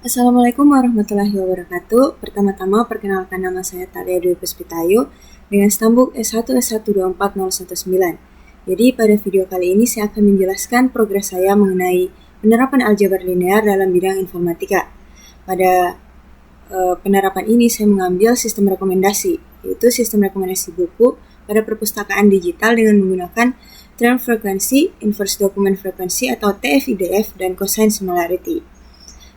Assalamualaikum warahmatullahi wabarakatuh. Pertama-tama perkenalkan nama saya Talia Dwi Puspitayu dengan stambuk S1 S124019. Jadi pada video kali ini saya akan menjelaskan progres saya mengenai penerapan aljabar linear dalam bidang informatika. Pada penerapan ini saya mengambil sistem rekomendasi, yaitu sistem rekomendasi buku pada perpustakaan digital dengan menggunakan Trend Frequency, Inverse Document Frequency atau TF-IDF dan Cosine Similarity.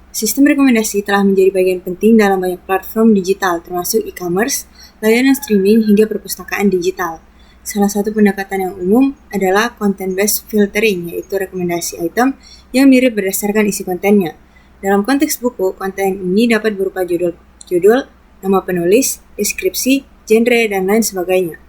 Sistem rekomendasi telah menjadi bagian penting dalam banyak platform digital, termasuk e-commerce, layanan streaming, hingga perpustakaan digital. Salah satu pendekatan yang umum adalah content-based filtering, yaitu rekomendasi item yang mirip berdasarkan isi kontennya. Dalam konteks buku, konten ini dapat berupa judul, nama penulis, deskripsi, genre, dan lain sebagainya.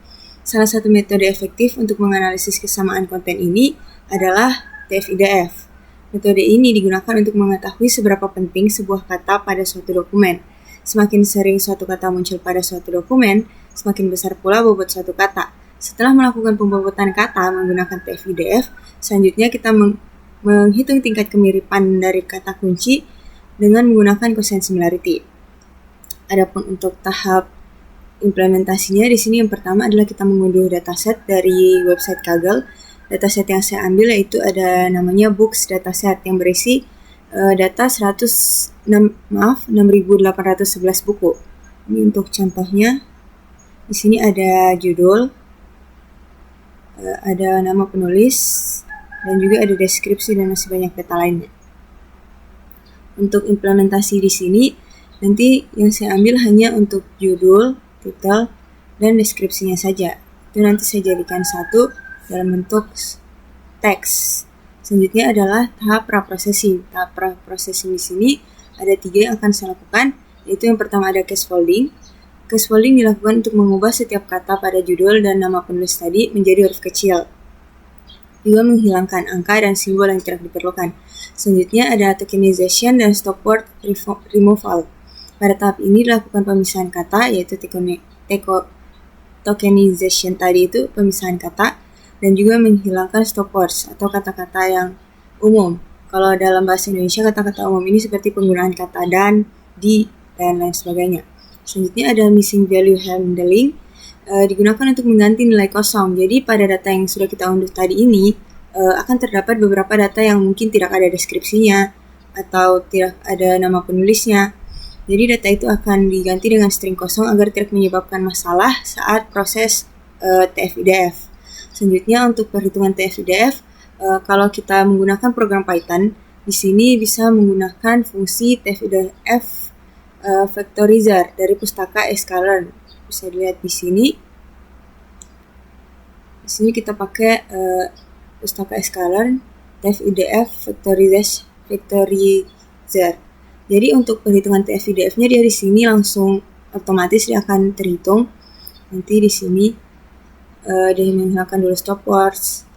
Salah satu metode efektif untuk menganalisis kesamaan konten ini adalah TF-IDF. Metode ini digunakan untuk mengetahui seberapa penting sebuah kata pada suatu dokumen. Semakin sering suatu kata muncul pada suatu dokumen, semakin besar pula bobot suatu kata. Setelah melakukan pembobotan kata menggunakan TF-IDF, selanjutnya kita menghitung tingkat kemiripan dari kata kunci dengan menggunakan Cosine Similarity. Adapun untuk tahap implementasinya, di sini yang pertama adalah kita mengunduh dataset dari website Kaggle. Dataset yang saya ambil yaitu ada namanya Books dataset yang berisi data 6.811 buku. Ini untuk contohnya. Di sini ada judul, ada nama penulis, dan juga ada deskripsi dan masih banyak data lainnya. Untuk implementasi di sini, nanti yang saya ambil hanya untuk judul, titel, dan deskripsinya saja. Itu nanti saya jadikan satu dalam bentuk teks. Selanjutnya adalah tahap praprocessing. Tahap praprocessing di sini ada 3 yang akan saya lakukan, yaitu yang pertama ada case folding. Case folding dilakukan untuk mengubah setiap kata pada judul dan nama penulis tadi menjadi huruf kecil. Juga menghilangkan angka dan simbol yang tidak diperlukan. Selanjutnya ada tokenization dan stop word removal. Pada tahap ini dilakukan pemisahan kata, yaitu tokenization tadi itu pemisahan kata, dan juga menghilangkan stop words atau kata-kata yang umum. Kalau dalam bahasa Indonesia, kata-kata umum ini seperti penggunaan kata dan, di, dan lain sebagainya. Selanjutnya ada missing value handling, digunakan untuk mengganti nilai kosong. Jadi pada data yang sudah kita unduh tadi ini, akan terdapat beberapa data yang mungkin tidak ada deskripsinya atau tidak ada nama penulisnya. Jadi data itu akan diganti dengan string kosong agar tidak menyebabkan masalah saat proses TF-IDF. Selanjutnya untuk perhitungan TF-IDF, kalau kita menggunakan program Python, di sini bisa menggunakan fungsi TF-IDF Vectorizer dari pustaka sklearn. Bisa dilihat di sini. Di sini kita pakai pustaka sklearn TF-IDF Vectorizer. Jadi untuk perhitungan TF-IDF-nya dia di sini langsung otomatis dia akan terhitung. Nanti di sini dia menghilangkan dulu stop words.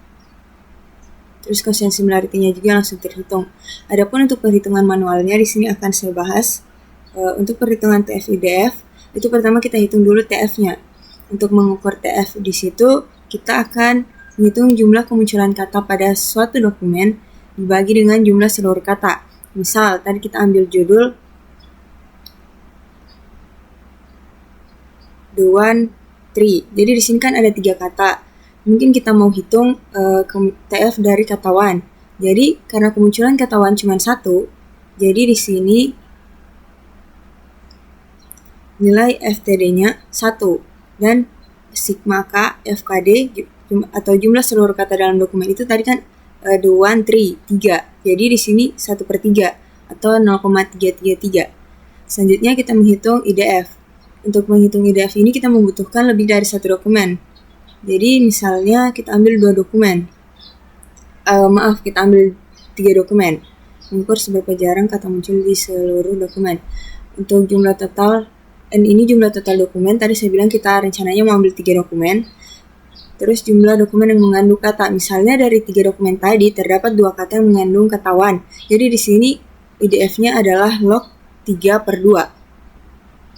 Terus Cosine Similarity-nya juga langsung terhitung. Adapun untuk perhitungan manualnya di sini akan saya bahas. Untuk perhitungan TF-IDF itu pertama kita hitung dulu TF-nya. Untuk mengukur TF di situ kita akan menghitung jumlah kemunculan kata pada suatu dokumen dibagi dengan jumlah seluruh kata. Misal tadi kita ambil judul The One Tree. Jadi di sini kan ada 3 kata. Mungkin kita mau hitung TF dari kata one. Jadi karena kemunculan kata one cuma 1, jadi di sini nilai FTD-nya 1 dan sigma K FKD atau jumlah seluruh kata dalam dokumen itu tadi kan the one tree 3. Jadi di sini 1/3 atau 0,333. Selanjutnya kita menghitung IDF. Untuk menghitung IDF ini kita membutuhkan lebih dari 1 dokumen. Jadi misalnya kita ambil 2 dokumen. Kita ambil 3 dokumen. Mengukur seberapa jarang kata muncul di seluruh dokumen. Untuk jumlah total, ini jumlah total dokumen. Tadi saya bilang kita rencananya mau ambil 3 dokumen. Terus jumlah dokumen yang mengandung kata. Misalnya dari 3 dokumen tadi terdapat 2 kata yang mengandung kata one. Jadi di sini IDF-nya adalah log 3/2.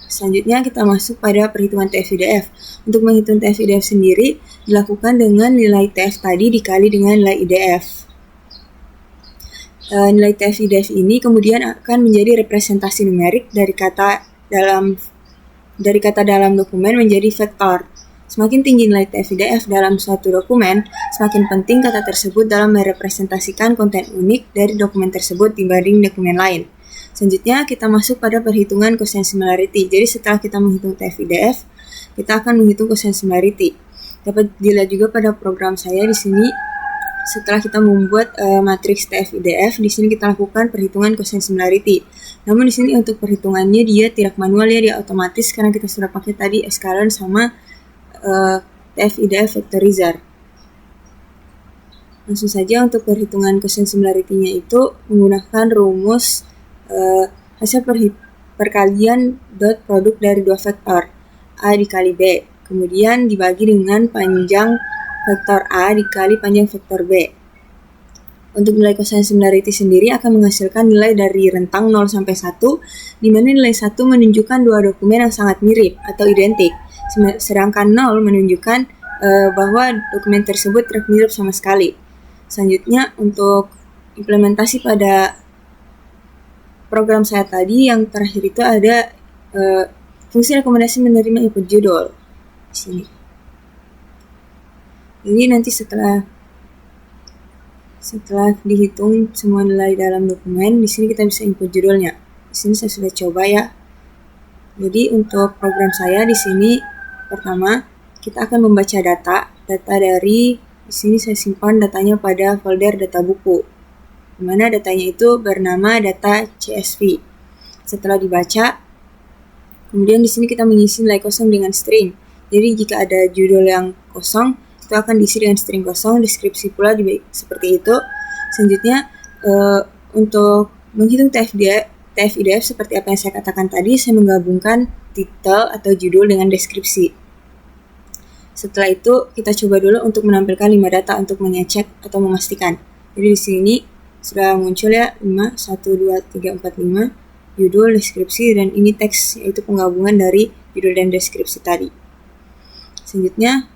Selanjutnya kita masuk pada perhitungan TF-IDF. Untuk menghitung TF-IDF sendiri dilakukan dengan nilai TF tadi dikali dengan nilai IDF. nilai TF-IDF ini kemudian akan menjadi representasi numerik dari kata dalam dokumen menjadi vektor. Semakin tinggi nilai TF-IDF dalam suatu dokumen, semakin penting kata tersebut dalam merepresentasikan konten unik dari dokumen tersebut dibanding dokumen lain. Selanjutnya kita masuk pada perhitungan cosine similarity. Jadi setelah kita menghitung TF-IDF, kita akan menghitung cosine similarity. Dapat dilihat juga pada program saya di sini. Setelah kita membuat matriks TF-IDF, di sini kita lakukan perhitungan cosine similarity. Namun di sini untuk perhitungannya dia tidak manual ya, dia otomatis karena kita sudah pakai tadi scalar sama TF-IDF vectorizer. Langsung saja untuk perhitungan cosine similarity-nya itu menggunakan rumus hasil perkalian dot produk dari dua vektor A dikali B, kemudian dibagi dengan panjang vektor A dikali panjang vektor B. Untuk nilai cosine similarity sendiri akan menghasilkan nilai dari rentang 0 sampai 1, di mana nilai 1 menunjukkan dua dokumen yang sangat mirip atau identik, sedangkan 0 menunjukkan bahwa dokumen tersebut tidak mirip sama sekali. Selanjutnya untuk implementasi pada program saya tadi yang terakhir itu ada fungsi rekomendasi menerima input judul di sini. Jadi nanti setelah dihitung semua nilai dalam dokumen, di sini kita bisa input judulnya. Di sini saya sudah coba ya. Jadi untuk program saya di sini pertama kita akan membaca data dari di sini saya simpan datanya pada folder data buku, di mana datanya itu bernama data CSV. Setelah dibaca, kemudian di sini kita mengisi nilai kosong dengan string. Jadi jika ada judul yang kosong, itu akan diisi dengan string kosong, deskripsi pula seperti itu. Selanjutnya untuk menghitung TF-IDF seperti apa yang saya katakan tadi, saya menggabungkan titel atau judul dengan deskripsi. Setelah itu kita coba dulu untuk menampilkan 5 data untuk mengecek atau memastikan. Jadi di sini sudah muncul ya 5, 1, 2, 3, 4, 5 judul, deskripsi, dan ini teks, yaitu penggabungan dari judul dan deskripsi tadi. Selanjutnya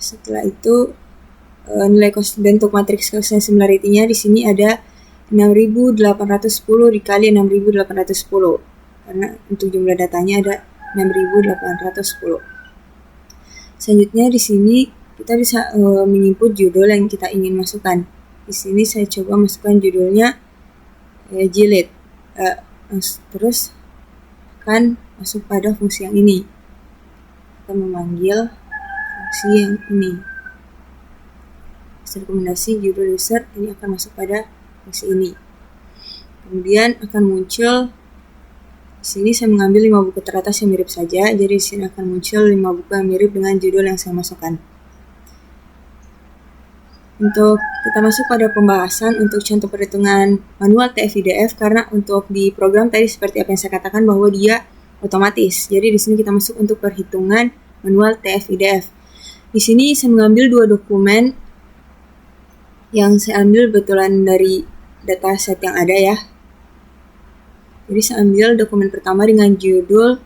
setelah itu nilai bentuk matriks cosine similarity-nya di sini ada 6810 dikali 6810, karena untuk jumlah datanya ada 6810. Selanjutnya di sini kita bisa menginput judul yang kita ingin masukkan. Di sini saya coba masukkan judulnya jilid. Terus akan masuk pada fungsi yang ini. Kita memanggil fungsi yang ini. Rekomendasi judul user ini akan masuk pada fungsi ini. Kemudian akan muncul di sini saya mengambil 5 buku teratas yang mirip saja, jadi di sini akan muncul 5 buku yang mirip dengan judul yang saya masukkan. Untuk kita masuk pada pembahasan untuk contoh perhitungan manual TF-IDF, karena untuk di program tadi seperti apa yang saya katakan bahwa dia otomatis. Jadi di sini kita masuk untuk perhitungan manual TF-IDF. Di sini saya mengambil 2 dokumen yang saya ambil betulan dari dataset yang ada ya. Jadi saya ambil dokumen pertama dengan judul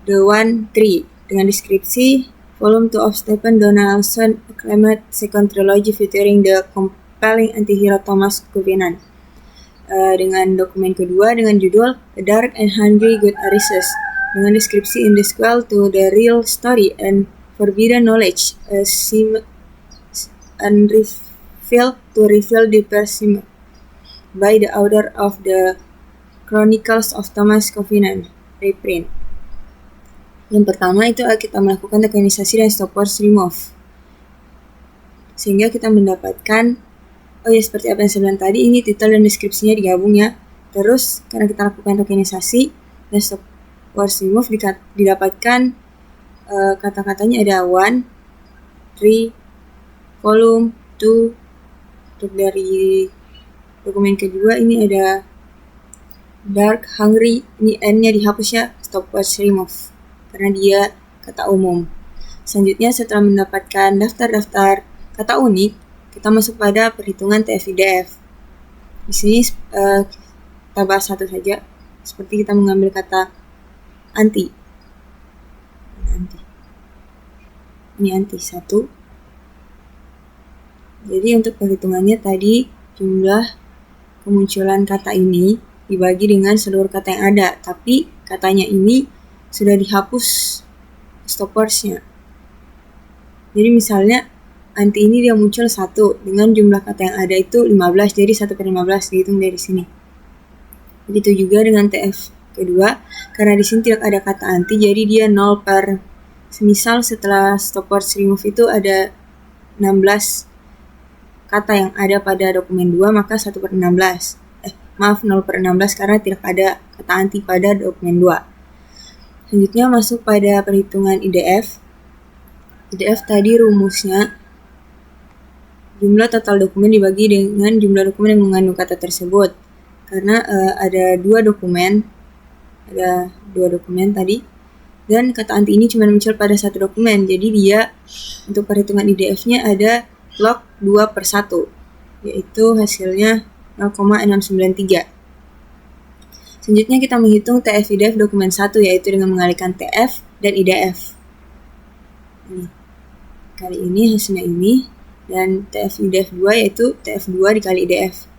The One Tree dengan deskripsi Volume 2 of Stephen Donaldson Acclaimed Second Trilogy featuring the compelling antihero Thomas Covenant. Dengan dokumen kedua dengan judul A Dark and Hungry Good Arises dengan deskripsi In the Sequel to the Real Story and Forbidden Knowledge and to reveal deeper sim by the author of the Chronicles of Thomas Covenant reprint. Yang pertama itu kita melakukan tokenisasi dan stopwatch remove, sehingga kita mendapatkan seperti apa yang saya bilang tadi, ini titel dan deskripsinya digabung ya. Terus karena kita lakukan tokenisasi dan stopwatch remove didapatkan kata-katanya ada 1, 3, volume 2. Untuk dari dokumen kedua ini ada Dark, Hungry, ini N-nya dihapus ya, stopwatch remove, karena dia kata umum. Selanjutnya setelah mendapatkan daftar-daftar kata unik, kita masuk pada perhitungan TF-IDF. Di sini kita bahas satu saja, seperti kita mengambil kata anti. Ini anti 1. Jadi untuk perhitungannya tadi jumlah kemunculan kata ini dibagi dengan seluruh kata yang ada, tapi katanya ini sudah dihapus stoppersnya. Jadi misalnya anti ini dia muncul 1 dengan jumlah kata yang ada itu 15, jadi 1/15 dihitung dari sini. Begitu juga dengan TF kedua, karena di sini tidak ada kata anti, jadi dia 0 per, semisal setelah stoppers remove itu ada 16 kata yang ada pada dokumen 2, maka 1/16. 0/16 karena tidak ada kata anti pada dokumen 2. Selanjutnya masuk pada perhitungan IDF. IDF tadi rumusnya jumlah total dokumen dibagi dengan jumlah dokumen yang mengandung kata tersebut. Karena ada dua dokumen tadi, dan kata anti ini cuma muncul pada satu dokumen, jadi dia untuk perhitungan IDF-nya ada log 2/1, yaitu hasilnya 0,693. Selanjutnya kita menghitung TF IDF dokumen 1, yaitu dengan mengalihkan TF dan IDF. Kali ini hasilnya ini, dan TF IDF 2 yaitu TF2 dikali IDF,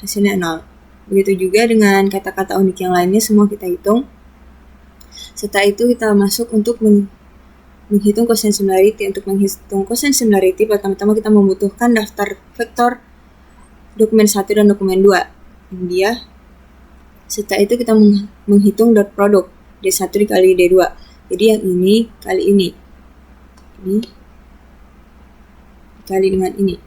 hasilnya 0. Begitu juga dengan kata-kata unik yang lainnya, semua kita hitung. Setelah itu kita masuk untuk menghitung cosine similarity. Untuk menghitung cosine similarity, pertama-tama kita membutuhkan daftar vektor dokumen 1 dan dokumen 2. Setelah itu kita menghitung dot product D1 dikali D2. Jadi yang ini kali ini dikali dengan ini.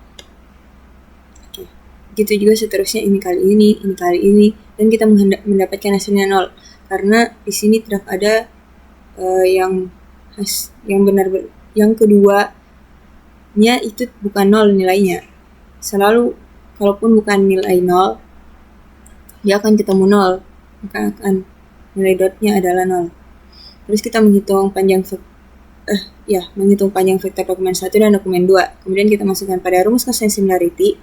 Oke. Begitu juga seterusnya, ini kali ini kali ini, dan kita mendapatkan hasilnya 0 karena di sini tidak ada yang benar, yang keduanya itu bukan 0 nilainya. Selalu kalaupun bukan nilai 0, dia akan ketemu 0, maka akan nilai dotnya adalah 0. Terus kita menghitung panjang vektor dokumen 1 dan dokumen 2. Kemudian kita masukkan pada rumus cosine similarity,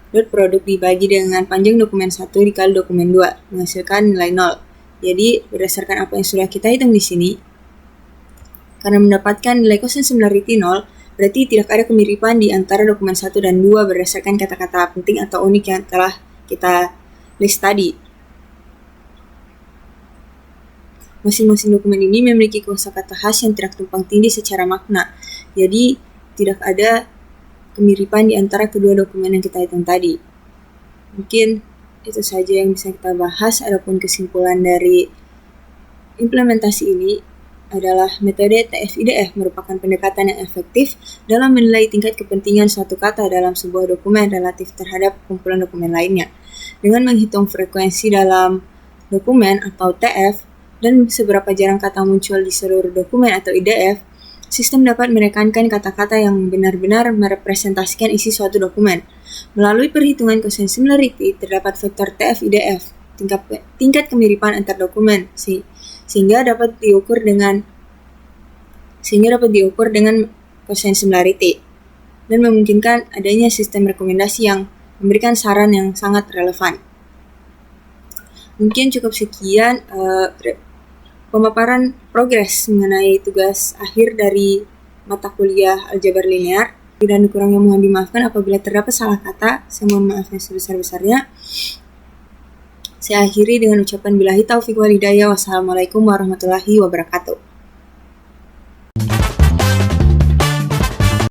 dot product dibagi dengan panjang dokumen 1 dikali dokumen 2 menghasilkan nilai 0. Jadi berdasarkan apa yang sudah kita hitung di sini, karena mendapatkan nilai cosine similarity 0, berarti tidak ada kemiripan di antara dokumen 1 dan 2 berdasarkan kata-kata penting atau unik yang telah kita list tadi. Masing-masing dokumen ini memiliki kosakata khas yang tidak tumpang tindih secara makna. Jadi tidak ada kemiripan di antara kedua dokumen yang kita hitung tadi. Mungkin itu saja yang bisa kita bahas. Adapun kesimpulan dari implementasi ini adalah metode TF-IDF merupakan pendekatan yang efektif dalam menilai tingkat kepentingan suatu kata dalam sebuah dokumen relatif terhadap kumpulan dokumen lainnya. Dengan menghitung frekuensi dalam dokumen atau TF dan seberapa jarang kata muncul di seluruh dokumen atau IDF, sistem dapat menekankan kata-kata yang benar-benar merepresentasikan isi suatu dokumen. Melalui perhitungan cosine similarity, terdapat vektor TF-IDF, tingkat kemiripan antar dokumen, sehingga dapat diukur dengan cosine similarity, dan memungkinkan adanya sistem rekomendasi yang memberikan saran yang sangat relevan. Mungkin cukup sekian pemaparan progres mengenai tugas akhir dari mata kuliah aljabar linear. Dan kurangnya mohon dimaafkan apabila terdapat salah kata. Saya mohon maaf yang sebesar-besarnya. Saya akhiri dengan ucapan billahi taufiq wal hidayah. Wassalamualaikum warahmatullahi wabarakatuh.